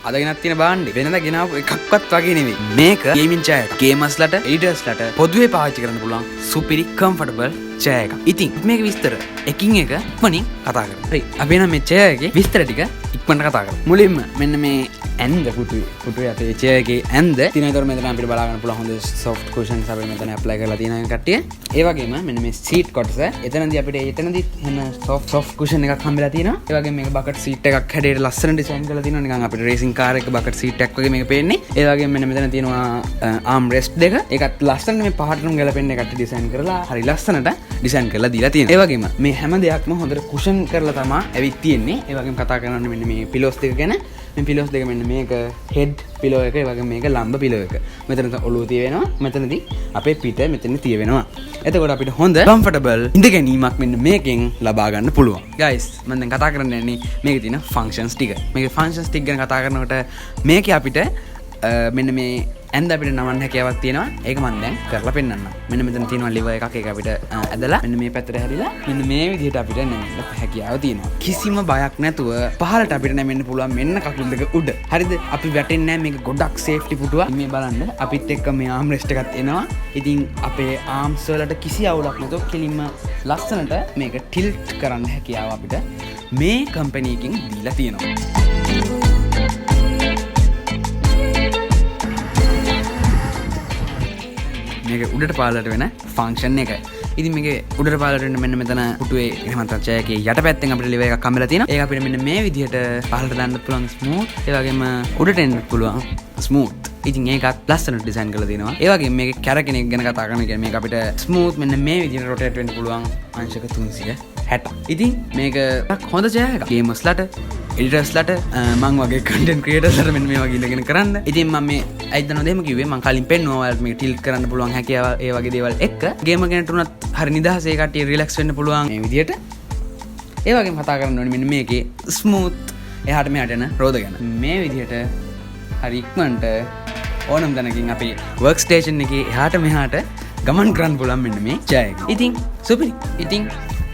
අද ගෙනත් තියෙන බාණ්ඩේ වෙනදා ගෙනාවු එකක්වත් වගේ නෙවෙයි. මේක ගේමින් chair එකක්. ගේමර්ස්ලට, එඩිටර්ස්ලට පොදුවේ පාවිච්චි කරන්න පුළුවන් සුපිරි කම්ෆර්ටබල් chair එකක්. ඉතින් මේක විස්තර එකින් එක ඉක්මනින් කතා කරමු. හරි. අපි නම් මේ chair එකේ විස්තර ටික ඉක්මනට කතා කරමු. මුලින්ම මෙන්න මේ ඇන්ද පුටුවේ අපේ chair එකේ ඇන්ද තියෙන විතර මෙතන අපිට බලා ගන්න පුළුවන් හොඳ soft cushions අපි මෙතන apply කරලා තියෙන කට්ටිය. ඒ වගේම මෙන්න මේ seat කොටස එතනදී අපිට එන soft cushion එකක් හම්බෙලා තියෙනවා. ඒ වගේම මේක bucket seat එකක් හැඩයට ලස්සන design කරලා තියෙනවා. නිකන් අපිට racing car එක bucket seat එකක් වගේ මේක පේන්නේ. ඒ වගේම මෙන්න මෙතන තියෙනවා arm rest දෙක. ඒකත් ලස්සන මේ පහටම ගැලපෙන්න එකට design කරලා හරි ලස්සනට design කරලා දීලා තියෙනවා. ඒ වගේම මේ හැම දෙයක්ම හොඳට cushion කරලා තමයි ඇවිත් තියෙන්නේ. ඒ වගේම කතා කරන්නේ මෙන්න මේ pillows දෙක ගැන. මේ pillows දෙක මෙන්න මේක head pillow එක, ඒ වගේම මේක ලම්බ pillow එක. මෙතන ඔළුව තිය වෙනවා. මෙතනදී අපේ පිට මෙතන තිය වෙනවා. එතකොට අපිට හොඳ comfortable ඉඳ ගැනීමක් මෙන්න මේකෙන් ලබා ගන්න පුළුවන්. guys මම දැන් කතා කරන්න යන්නේ මේකේ තියෙන functions ටික. මේකේ functions ටික ගැන කතා කරනකොට මේකේ අපිට මෙන්න මේ ඇන්ද අපිට නමන්න හැකියාවක් තියෙනවා. ඒක මම දැන් කරලා පෙන්නන්නම්. මෙන්න මෙතන තියෙනවා lever එකක්. ඒක අපිට ඇදලා මෙන්න මේ පැත්තට හැරිලා මෙන්න මේ විදිහට අපිට නැමෙන්න හැකියාව තියෙනවා. කිසිම බයක් නැතුව පහළට අපිට නැමෙන්න පුළුවන් මෙන්න කකුල් දෙක උඩ. හරිද? අපි වැටෙන්නේ නැහැ. මේක ගොඩක් safety පුටුවක්. මේ බලන්න අපිත් එක්ක මේ arm rest එකක් එනවා. ඉතින් අපේ arms වලට කිසි අවුලක් නැතුව කෙලින්ම ලස්සනට මේක tilt කරන්න හැකියාව අපිට මේ කම්පැනි එකෙන් දීලා තියෙනවා. මේක උඩට පාලට වෙන ෆන්ක්ෂන් එක. ඉතින් මේකේ උඩට පාලට වෙන මෙන්න මෙතන පුටුවේ එහෙම නැත්නම් chair එකේ යටපැත්තෙන් අපිට lever එකක් හම්බෙලා තියෙනවා. ඒක අපිට මෙන්න මේ විදිහට පහළට දාන්න පුළුවන් smooth. ඒ වගේම උඩට එන්න පුළුවන් smooth. ඉතින් ඒකත් ලස්සනට design කරලා තියෙනවා. ඒ වගේම මේකේ කැරකෙන එක ගැන කතා කරන එක මේක අපිට smooth මෙන්න මේ විදිහට rotate වෙන්න පුළුවන් අංශක 360. ඉතින් මේක හොඳ chair එකක්. gamersලට, එඩිටර්ස්ලට, මං වගේ content creatorsලට මෙන්න මේ වගේ ඉඳගෙන කරන්න. ඉතින් මම මේ ඇයිදනවද එහෙම කිව්වේ මං කලින් පෙන්නුවා ඔයාලට මේක tilt කරන්න පුළුවන් හැකියාව ඒ වගේ දේවල් එක්ක ගේමර් කෙනෙක්ට උනත් හරි නිදහසේ කට්ටිය relax වෙන්න පුළුවන් මේ විදිහට. ඒ වගේම කතා කරන්න ඕනේ මෙන්න මේකේ smooth එහාට මෙහාට යන රෝද ගැන. මේ විදිහට හරි ඉක්මනට ඕනම තැනකින් අපේ work station එකේ එහාට මෙහාට ගමන් කරන්න පුළුවන් මෙන්න මේ chair එක. ඉතින් සුපිරි. ඉතින්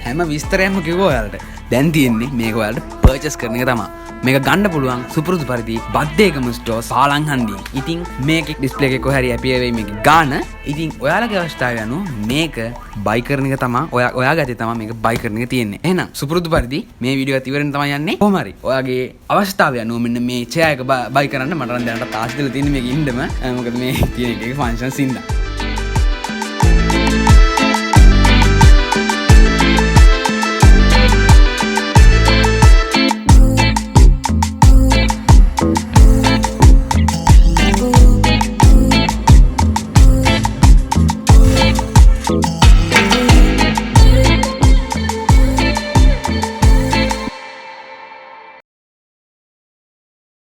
හැම විස්තරයක්ම කිව්වා ඔයාලට. දැන් තියෙන්නේ මේක ඔයාලට purchase කරන එක තමයි. මේක ගන්න පුළුවන් සුපුරුදු පරිදි බද්දේකම ස්ටෝර්ස් පාලං හන්දියෙන්. ඉතින් මේකේ ඩිස්ප්ලේ එකේ කොහරි ඇපිය වෙයි මේක ගාන. ඉතින් ඔයාලගේ අවශ්‍යතාවය අනුව මේක බයි කරන එක තමයි ඔයා ගත්තේ තමයි මේක බයි කරන එක තියෙන්නේ. එහෙනම් සුපුරුදු පරිදි මේ වීඩියෝ එක ඉවරෙන් තමයි යන්නේ. කොහොම හරි ඔයාගේ අවශ්‍යතාවය අනුව මෙන්න මේ chair එක බයි කරන්න මට නම් දැනට තාස් දෙලා තියෙන්නේ මේක ඉන්නම. මොකද මේ තියෙන එකේ ෆන්ක්ෂන්ස් ඉඳලා.